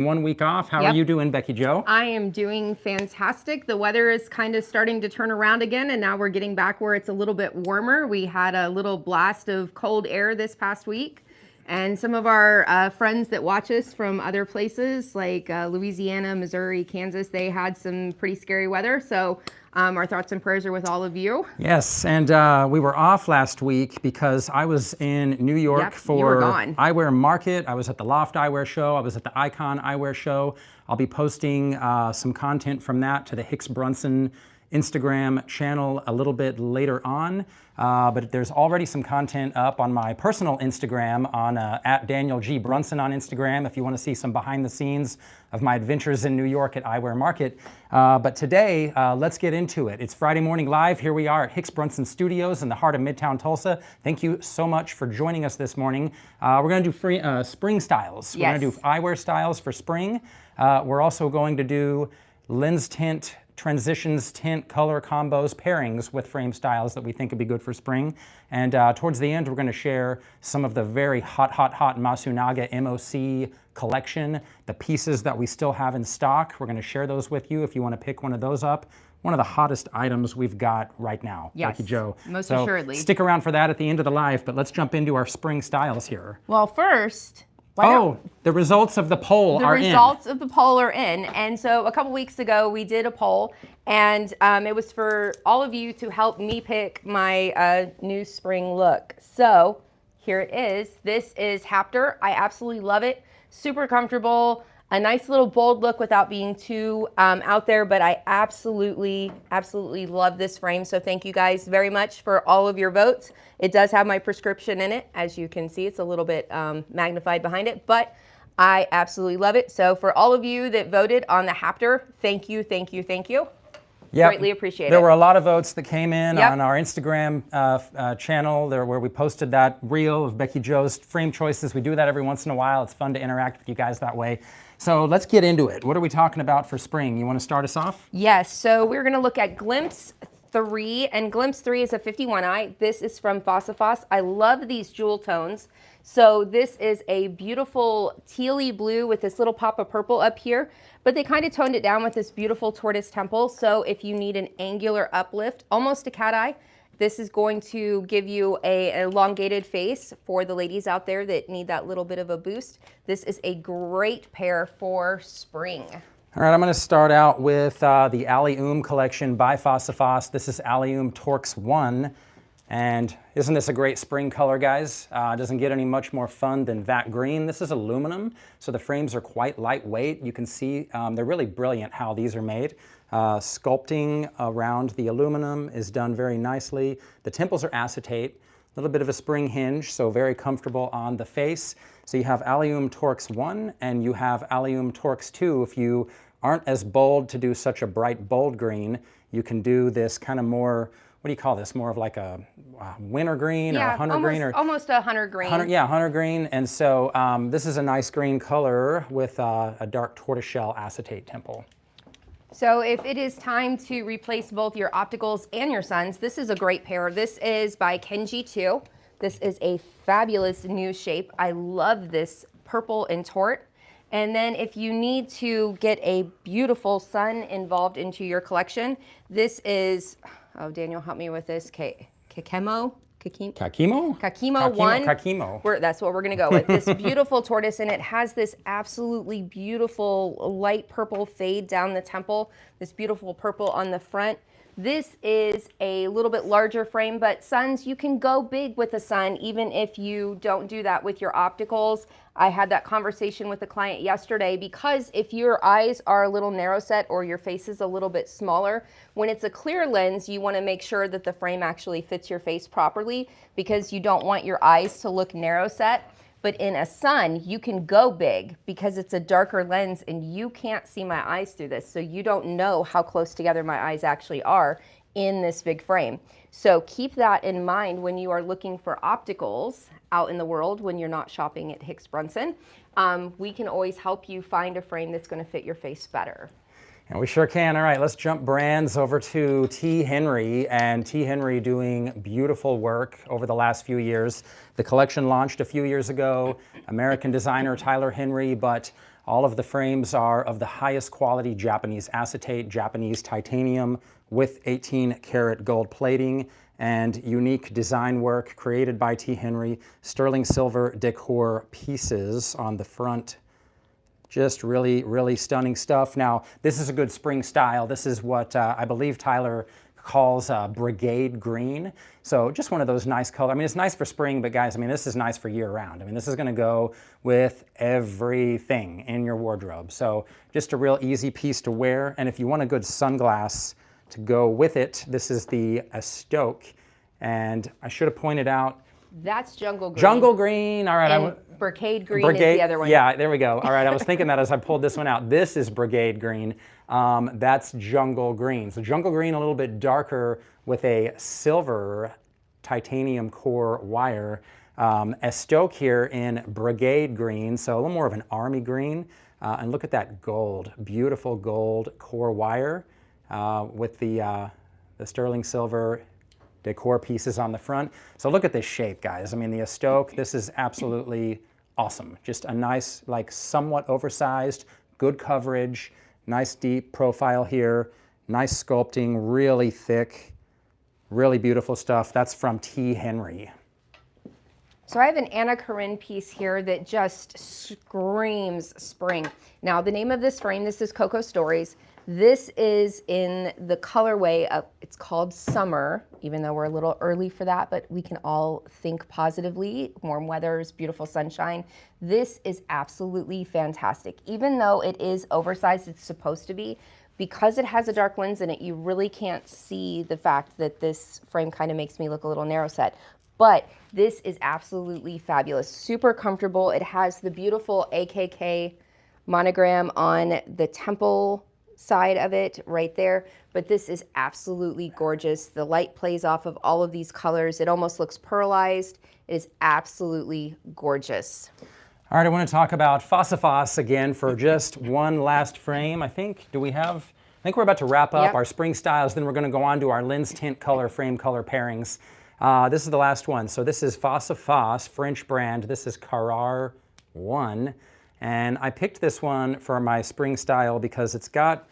1 week off. How Yep. are you doing, Becky Jo? I am doing fantastic. The weather is kind of starting to turn around again, and now we're getting back where it's a little bit warmer. We had a little blast of cold air this past week, and some of our friends that watch us from other places like Louisiana, Missouri, Kansas, they had some pretty scary weather. So our thoughts and prayers are with all of you. Yes, and we were off last week because I was in New York for Eyewear Market. I was at the Loft Eyewear Show. I was at the Icon Eyewear Show. I'll be posting some content from that to the Hicks Brunson Instagram channel a little bit later on. But there's already some content up on my personal Instagram on at Daniel G. Brunson on Instagram if you want to see some behind the scenes of my adventures in New York at Eyewear Market. But today, let's get into it. It's Friday Morning Live. Here we are at Hicks Brunson Studios in the heart of Midtown Tulsa. Thank you so much for joining us this morning. We're going to do spring styles. We're going to do eyewear styles for spring. We're also going to do lens tint transitions, tint, color combos, pairings with frame styles that we think would be good for spring. And towards the end, we're going to share some of the very hot Masunaga MOC collection, the pieces that we still have in stock. We're going to share those with you if you want to pick one of those up. One of the hottest items we've got right now, yes, Becky Jo. Most assuredly. Stick around for that at the end of the live, but let's jump into our spring styles here. Well, first, the results of the poll are in. The results of the poll are in. And so a couple weeks ago, we did a poll, and it was for all of you to help me pick my new spring look. So here it is. This is Hapter. I absolutely love it. Super comfortable. A nice little bold look without being too out there, but I absolutely love this frame. So thank you guys very much for all of your votes. It does have my prescription in it. As you can see, it's a little bit magnified behind it, but I absolutely love it. So for all of you that voted on the Hapter, thank you. Yep. Greatly appreciate it. There were a lot of votes that came in on our Instagram channel there where we posted that reel of Becky Jo's frame choices. We do that every once in a while. It's fun to interact with you guys that way. So let's get into it. What are we talking about for spring? You want to start us off? Yes, so we're going to look at Glimpse 3, and Glimpse 3 is a 51 eye. This is from Fossifos. I love these jewel tones. So this is a beautiful tealy blue with this little pop of purple up here, but they kind of toned it down with this beautiful tortoise temple. So if you need an angular uplift, almost a cat eye, this is going to give you an elongated face for the ladies out there that need that little bit of a boost. This is a great pair for spring. All right, I'm going to start out with the Allium collection by Fossifos. This is Allium Torx 1. And isn't this a great spring color, guys? It doesn't get any much more fun than vat green. This is aluminum, so the frames are quite lightweight. You can see they're really brilliant how these are made. Sculpting around the aluminum is done very nicely. The temples are acetate, a little bit of a spring hinge, so very comfortable on the face. So you have Allium Torx 1 and you have Allium Torx 2. If you aren't as bold to do such a bright bold green, you can do this kind of more, what do you call this? More of like a winter green or a hunter green? Almost a hunter green. Hunter green. And so this is a nice green color with a dark tortoiseshell acetate temple. So if it is time to replace both your opticals and your suns, this is a great pair. This is by Kenji 2. This is a fabulous new shape. I love this purple and tort. And then if you need to get a beautiful sun involved into your collection, this is, oh, Daniel, help me with this, Kakimo 1. That's what we're going to go with. This beautiful tortoise, and it has this absolutely beautiful light purple fade down the temple, this beautiful purple on the front. This is a little bit larger frame, but suns, you can go big with a sun even if you don't do that with your opticals. I had that conversation with a client yesterday because if your eyes are a little narrow set or your face is a little bit smaller, when it's a clear lens, you want to make sure that the frame actually fits your face properly because you don't want your eyes to look narrow set. But in a sun, you can go big because it's a darker lens and you can't see my eyes through this. So you don't know how close together my eyes actually are in this big frame. So keep that in mind when you are looking for opticals out in the world when you're not shopping at Hicks Brunson. We can always help you find a frame that's going to fit your face better. And we sure can. All right, let's jump brands over to T. Henry, and T. Henry doing beautiful work over the last few years. The collection launched a few years ago, American designer Tyler Henry, but All of the frames are of the highest quality Japanese acetate, Japanese titanium with 18 karat gold plating and unique design work created by T. Henry, sterling silver decor pieces on the front. Just really, really stunning stuff. Now, this is a good spring style. This is what I believe Tyler calls brigade green. So just one of those nice colors. I mean, it's nice for spring, but guys, I mean, this is nice for year round. I mean, this is gonna go with everything in your wardrobe. So just a real easy piece to wear. And if you want a good sunglass to go with it, this is the Estoque. And I should have pointed out, that's jungle green. Jungle green, all right. And brigade green is the other one. Yeah, there we go. All right, I was thinking that as I pulled this one out. This is brigade green. That's jungle green. So jungle green, a little bit darker with a silver titanium core wire. Estoque here in brigade green, so a little more of an army green. And look at that gold, beautiful gold core wire with the sterling silver decor pieces on the front. So look at this shape, guys. I mean, the Estoque, this is absolutely awesome. Just a nice, like somewhat oversized, good coverage, nice deep profile here, nice sculpting, really thick, really beautiful stuff. That's from T. Henry. So I have an Anna Karin piece here that just screams spring. Now the name of this frame, this is Coco Stories. This is in the colorway of, it's called Summer, even though we're a little early for that, but we can all think positively. Warm weathers, beautiful sunshine. This is absolutely fantastic. Even though it is oversized, it's supposed to be, because it has a dark lens in it, you really can't see the fact that this frame kind of makes me look a little narrow set. But this is absolutely fabulous, super comfortable. It has the beautiful AKK monogram on the temple side of it right there, but this is absolutely gorgeous. The light plays off of all of these colors. It almost looks pearlized. It is absolutely gorgeous. All right, I want to talk about Fossifos again for just one last frame. I think we're about to wrap up our spring styles, then we're going to go on to our lens tint color frame color pairings. This is the last one. So this is Fossifos, French brand. This is Carrare 1. And I picked this one for my spring style because it's got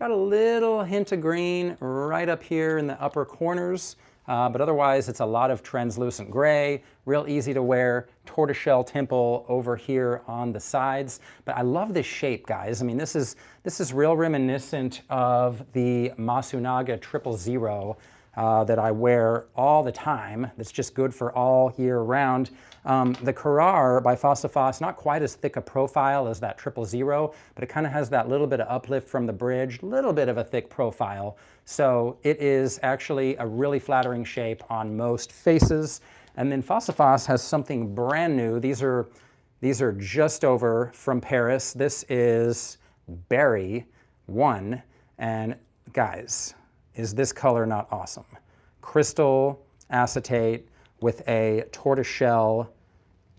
a little hint of green right up here in the upper corners, but otherwise it's a lot of translucent gray, real easy to wear, tortoiseshell temple over here on the sides. But I love this shape, guys. I mean, this is real reminiscent of the Masunaga 000 that I wear all the time. That's just good for all year round. The Carrare by Fossifos, not quite as thick a profile as that 000, but it kind of has that little bit of uplift from the bridge, little bit of a thick profile. So it is actually a really flattering shape on most faces. And then Fossifos has something brand new. These are just over from Paris. This is Berry 1. And guys, is this color not awesome? Crystal acetate with a tortoiseshell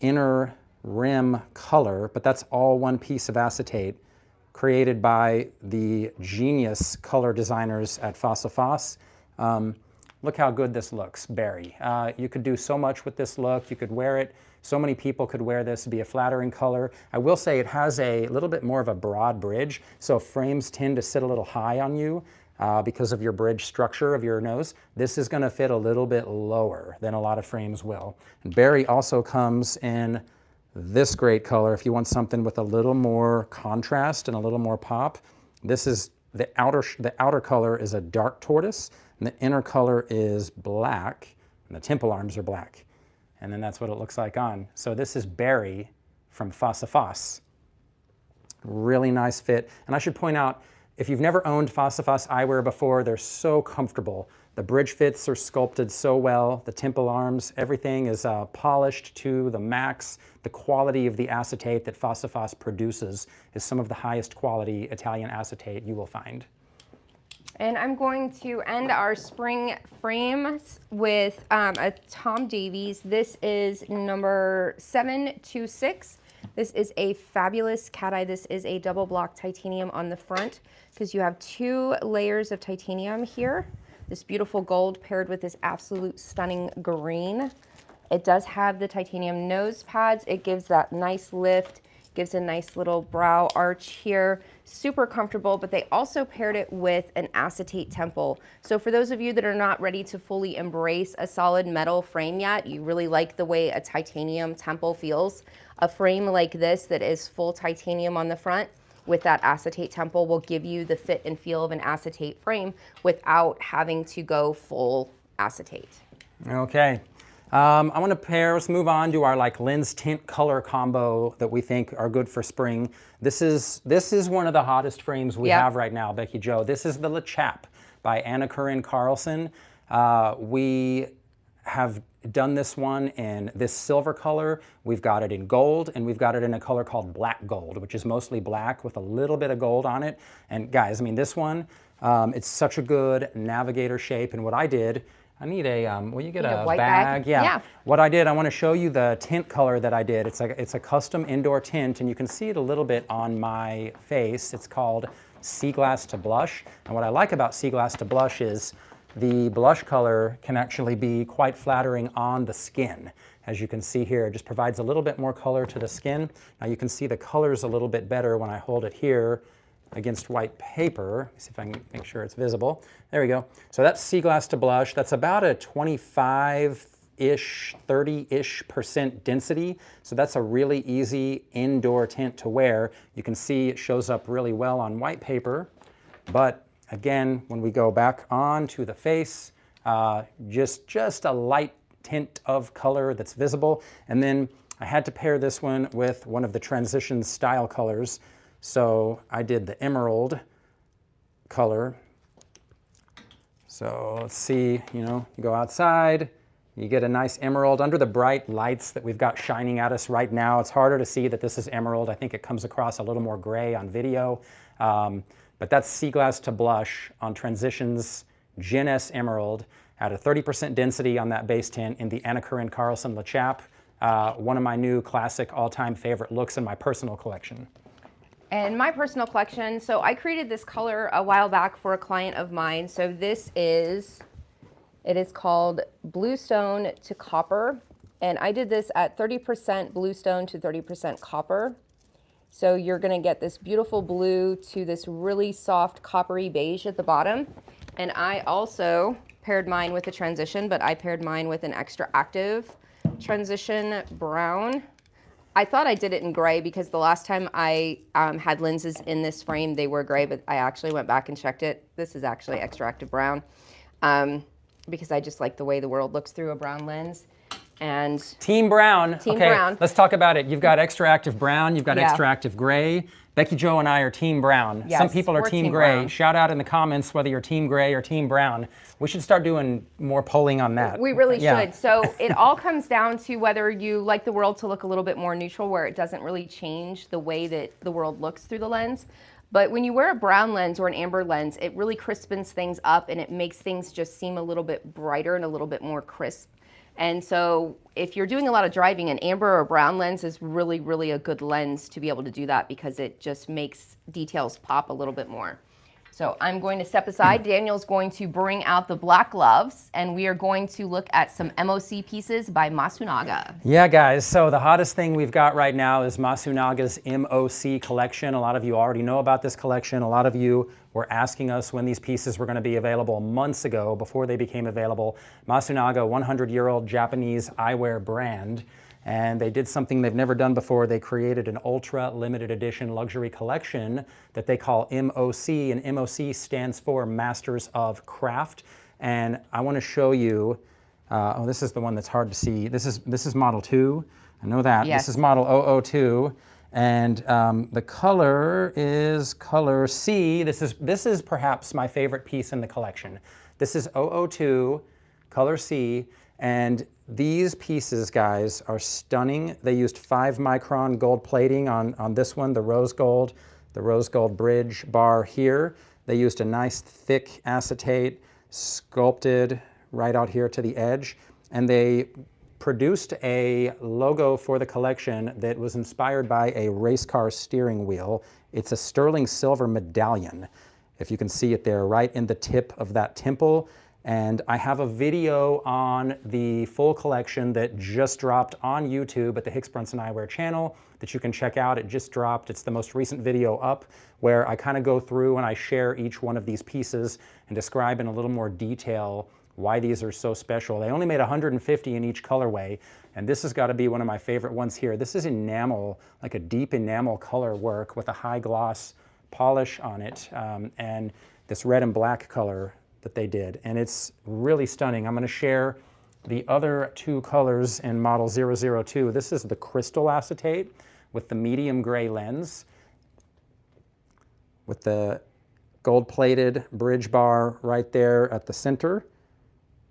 inner rim color, but that's all one piece of acetate created by the genius color designers at Fossifos. Look how good this looks, Berry. You could do so much with this look. You could wear it. So many people could wear this. It'd be a flattering color. I will say it has a little bit more of a broad bridge, so frames tend to sit a little high on you. Because of your bridge structure of your nose, this is going to fit a little bit lower than a lot of frames will. And Berry also comes in this great color if you want something with a little more contrast and a little more pop. This is the outer color is a dark tortoise, and the inner color is black, and the temple arms are black. And then that's what it looks like on. So this is Berry from Fossifos. Really nice fit. And I should point out, if you've never owned Fossifos eyewear before, they're so comfortable. The bridge fits are sculpted so well. The temple arms, everything is polished to the max. The quality of the acetate that Fossifos produces is some of the highest quality Italian acetate you will find. And I'm going to end our spring frames with a Tom Davies. This is number 726. This is a fabulous cat eye. This is a double block titanium on the front because you have 2 layers of titanium here. This beautiful gold paired with this absolute stunning green. It does have the titanium nose pads. It gives that nice lift. Gives a nice little brow arch here. Super comfortable, but they also paired it with an acetate temple. So for those of you that are not ready to fully embrace a solid metal frame yet, you really like the way a titanium temple feels, a frame like this that is full titanium on the front with that acetate temple will give you the fit and feel of an acetate frame without having to go full acetate. Okay. I want to pair, let's move on to our like lens tint color combo that we think are good for spring. This is one of the hottest frames we have right now, Becky Jo. This is the Le Chap by Anna Karin Carlson. We have done this one in this silver color. We've got it in gold, and we've got it in a color called black gold, which is mostly black with a little bit of gold on it. And guys, I mean, this one, it's such a good navigator shape. And what I did, I need a, will you get a white bag? bag? Yeah. What I did, I want to show you the tint color that I did. It's a custom indoor tint, and you can see it a little bit on my face. It's called Sea Glass to Blush. And what I like about Sea Glass to Blush is the blush color can actually be quite flattering on the skin. As you can see here, it just provides a little bit more color to the skin. Now you can see the colors a little bit better when I hold it here against white paper. Let's see if I can make sure it's visible. There we go. So that's Sea Glass to Blush. That's about a 25-ish, 30-ish% density. So that's a really easy indoor tint to wear. You can see it shows up really well on white paper. But again, when we go back onto the face, just a light tint of color that's visible. And then I had to pair this one with one of the transition style colors. So I did the emerald color. So let's see, you go outside, you get a nice emerald under the bright lights that we've got shining at us right now. It's harder to see that this is emerald. I think it comes across a little more gray on video. But that's Sea Glass to Blush on Transitions Gen S Emerald at a 30% density on that base tint in the Anna Karin Carlson Le Chap. One of my new classic all-time favorite looks in my personal collection. And my personal collection, so I created this color a while back for a client of mine. So it is called Bluestone to Copper. And I did this at 30% bluestone to 30% copper. So you're gonna get this beautiful blue to this really soft coppery beige at the bottom. And I also paired mine with a transition, but I paired mine with an extra active transition brown. I thought I did it in gray because the last time I had lenses in this frame, they were gray, but I actually went back and checked it. This is actually extra active brown because I just like the way the world looks through a brown lens. And Team Brown. Team okay, Brown. Let's talk about it. You've got extra active brown, you've got extra active gray. Becky Jo and I are Team Brown. Yes, some people are Team Gray. Brown. Shout out in the comments whether you're Team Gray or Team Brown. We should start doing more polling on that. We really should. So it all comes down to whether you like the world to look a little bit more neutral, where it doesn't really change the way that the world looks through the lens. But when you wear a brown lens or an amber lens, it really crispens things up and it makes things just seem a little bit brighter and a little bit more crisp. And so if you're doing a lot of driving, an amber or brown lens is really, really a good lens to be able to do that because it just makes details pop a little bit more. So I'm going to step aside. Daniel's going to bring out the black gloves and we are going to look at some MOC pieces by Masunaga. Yeah, guys, so the hottest thing we've got right now is Masunaga's MOC collection. A lot of you already know about this collection. A lot of you were asking us when these pieces were going to be available months ago before they became available. Masunaga, 100-year-old Japanese eyewear brand. And they did something they've never done before. They created an ultra limited edition luxury collection that they call MOC, and MOC stands for Masters of Craft. And I want to show you, oh, this is the one that's hard to see. This is model 2. I know that. Yes. This is model 002. And the color is color C. This is perhaps my favorite piece in the collection. This is 002, color C. And these pieces, guys, are stunning. They used 5-micron gold plating on this one, the rose gold bridge bar here. They used a nice thick acetate sculpted right out here to the edge. And they produced a logo for the collection that was inspired by a race car steering wheel. It's a sterling silver medallion. If you can see it there, right in the tip of that temple. And I have a video on the full collection that just dropped on YouTube at the Hicks Brunson Eyewear channel that you can check out. It just dropped. It's the most recent video up, where I kind of go through and I share each one of these pieces and describe in a little more detail why these are so special. They only made 150 in each colorway, and this has got to be one of my favorite ones here. This is enamel, like a deep enamel color work with a high gloss polish on it, and this red and black color that they did, and it's really stunning. I'm going to share the other two colors in model 002. This is the crystal acetate with the medium gray lens, with the gold-plated bridge bar right there at the center,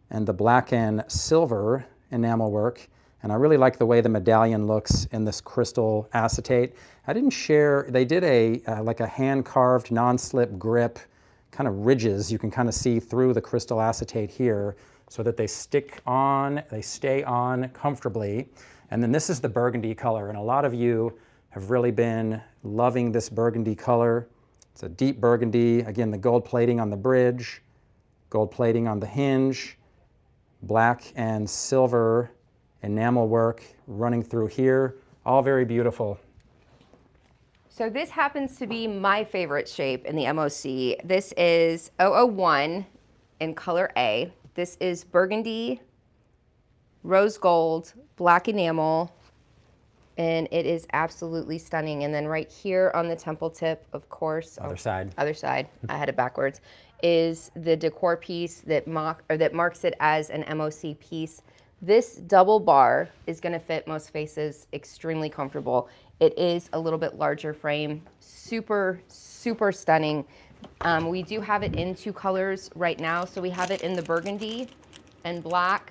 and the black and silver enamel work. And I really like the way the medallion looks in this crystal acetate. I didn't share, they did a like a hand-carved non-slip grip, kind of ridges you can kind of see through the crystal acetate here, so that they stick on, they stay on comfortably. And then this is the burgundy color, and a lot of you have really been loving this burgundy color. It's a deep burgundy. Again, the gold plating on the bridge, gold plating on the hinge, black and silver enamel work running through here, all very beautiful. So this happens to be my favorite shape in the MOC. This is 001 in color A. This is burgundy, rose gold, black enamel, and it is absolutely stunning. And then right here on the temple tip, of course, Other side, I had it backwards, is the decor piece that marks it as an MOC piece. This double bar is going to fit most faces extremely comfortable. It is a little bit larger frame, super, super stunning. We do have it in two colors right now. So we have it in the burgundy and black.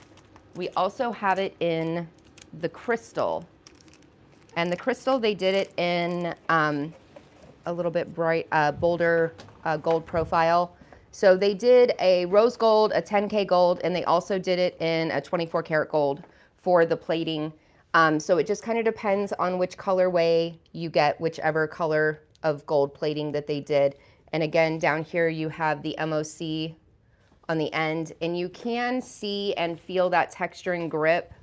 We also have it in the crystal. And the crystal, they did it in a little bit bright, bolder gold profile. So they did a rose gold, a 10K gold, and they also did it in a 24 karat gold for the plating. So it just kind of depends on which colorway you get, whichever color of gold plating that they did. And again, down here you have the MOC on the end, and you can see and feel that texture and grip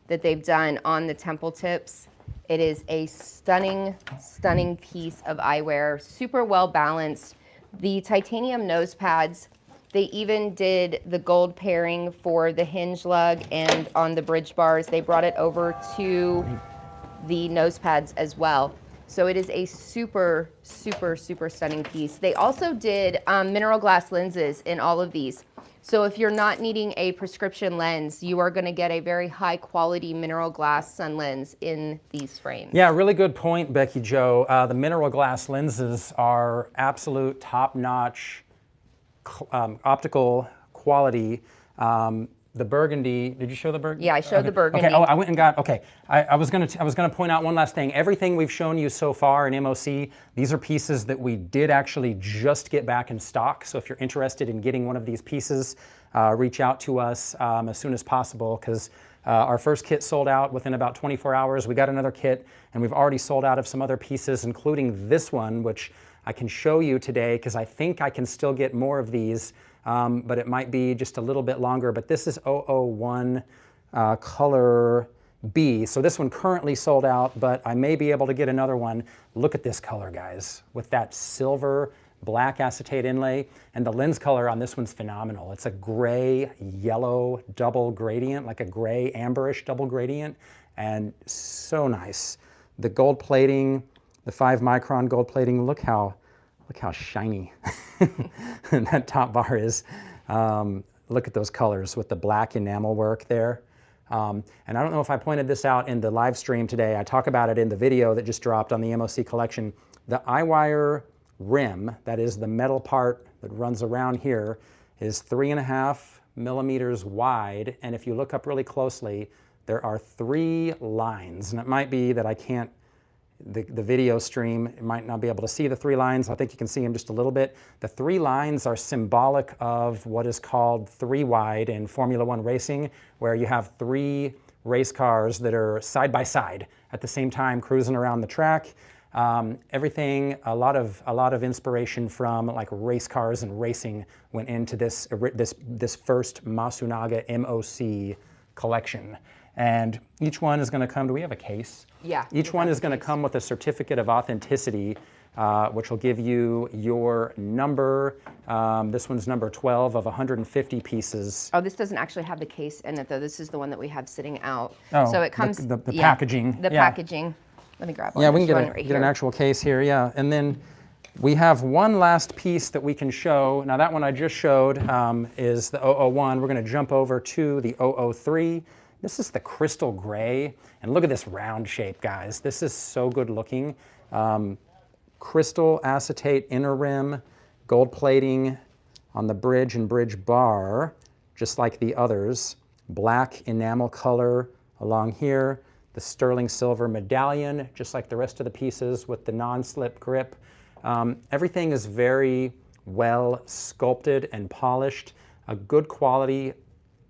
that they've done on the temple tips. It is a stunning, stunning piece of eyewear, super well balanced. The titanium nose pads, they even did the gold pairing for the hinge lug and on the bridge bars. They brought it over to the nose pads as well. So it is a super, super, super stunning piece. They also did mineral glass lenses in all of these. So if you're not needing a prescription lens, you are going to get a very high quality mineral glass sun lens in these frames. Yeah, really good point, Becky Jo. The mineral glass lenses are absolute top-notch optical quality. The burgundy, did you show the burgundy? Yeah, I showed the burgundy. Okay, oh, I went and got, okay. I was gonna point out one last thing. Everything we've shown you so far in MOC, these are pieces that we did actually just get back in stock. So if you're interested in getting one of these pieces, reach out to us as soon as possible, because our first kit sold out within about 24 hours. We got another kit, and we've already sold out of some other pieces, including this one, which I can show you today, because I think I can still get more of these. But it might be just a little bit longer. But this is 001 color B. So this one currently sold out, but I may be able to get another one. Look at this color, guys, with that silver black acetate inlay. And the lens color on this one's phenomenal. It's a gray yellow double gradient, like a gray amberish double gradient, and so nice. The gold plating, the 5 micron gold plating, look how shiny that top bar is. Look at those colors with the black enamel work there. And I don't know if I pointed this out in the live stream today. I talk about it in the video that just dropped on the MOC collection. The Eyewear rim, that is the metal part that runs around here, is 3.5 millimeters wide. And if you look up really closely, there are 3 lines. And it might be that I can't, the video stream might not be able to see the 3 lines. I think you can see them just a little bit. The 3 lines are symbolic of what is called 3 wide in Formula One racing, where you have 3 race cars that are side by side at the same time cruising around the track. Everything, a lot of inspiration from like race cars and racing went into this first Masunaga MOC collection. And each one is going to come, do we have a case? Yeah. Each one is going to come with a certificate of authenticity, which will give you your number. This one's number 12 of 150 pieces. Oh, this doesn't actually have the case in it, though. This is the one that we have sitting out. Oh, so it comes the packaging. The packaging. Let me grab one. Yeah, we can get an actual case here, yeah. And then we have one last piece that we can show. Now that one I just showed is the 001. We're going to jump over to the 003. This is the crystal gray. And look at this round shape, guys. This is so good looking. Crystal acetate inner rim, gold plating on the bridge and bridge bar, just like the others. Black enamel color along here. The sterling silver medallion, just like the rest of the pieces with the non-slip grip. Everything is very well sculpted and polished. A good quality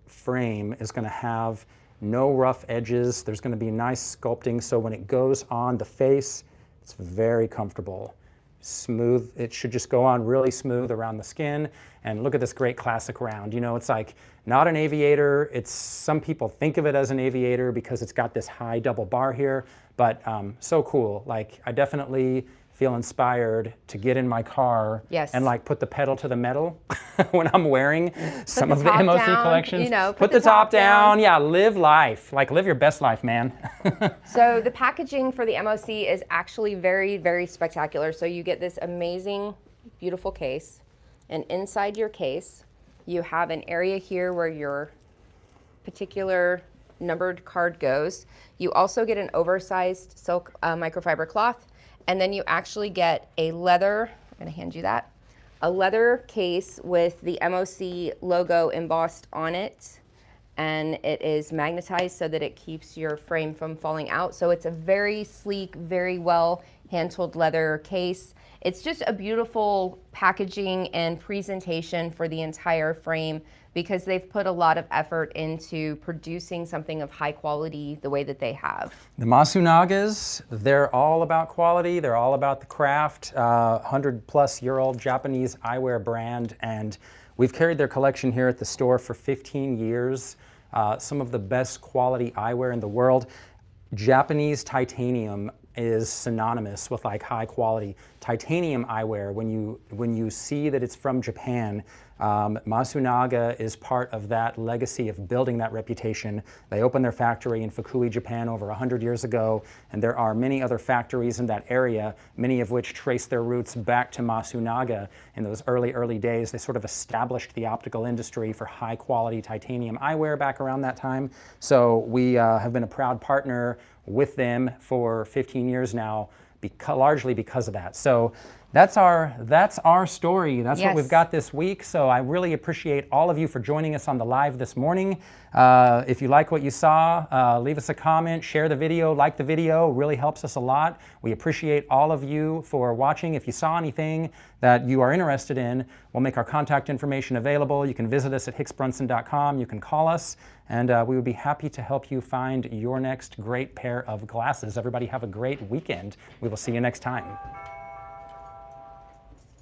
frame is going to have no rough edges. There's going to be nice sculpting, so when it goes on the face, it's very comfortable. Smooth. It should just go on really smooth around the skin. And look at this great classic round. You know, it's like not an aviator. It's, some people think of it as an aviator because it's got this high double bar here, but so cool. Like, I definitely feel inspired to get in my car and like put the pedal to the metal when I'm wearing some of the MOC collections. You know, put the top down. Yeah, live life. Like, live your best life, man. So the packaging for the MOC is actually very, very spectacular. So you get this amazing, beautiful case. And inside your case, you have an area here where your particular numbered card goes. You also get an oversized silk microfiber cloth. And then you actually get a leather, I'm gonna hand you that, a leather case with the MOC logo embossed on it. And it is magnetized so that it keeps your frame from falling out. So it's a very sleek, very well hand-tooled leather case. It's just a beautiful packaging and presentation for the entire frame because they've put a lot of effort into producing something of high quality the way that they have. The Masunagas, they're all about quality. They're all about the craft. 100-plus-year-old Japanese eyewear brand, and we've carried their collection here at the store for 15 years. Some of the best quality eyewear in the world. Japanese titanium is synonymous with like high quality. Titanium eyewear, when you see that it's from Japan, Masunaga is part of that legacy of building that reputation. They opened their factory in Fukui, Japan over 100 years ago, and there are many other factories in that area, many of which trace their roots back to Masunaga in those early days. They sort of established the optical industry for high quality titanium eyewear back around that time. So we have been a proud partner with them for 15 years now, largely because of that. So that's our story. That's what we've got this week. So I really appreciate all of you for joining us on the live this morning. If you like what you saw, leave us a comment, share the video, like the video. Really helps us a lot. We appreciate all of you for watching. If you saw anything that you are interested in, we'll make our contact information available. You can visit us at hicksbrunson.com. You can call us, and we would be happy to help you find your next great pair of glasses. Everybody have a great weekend. We will see you next time.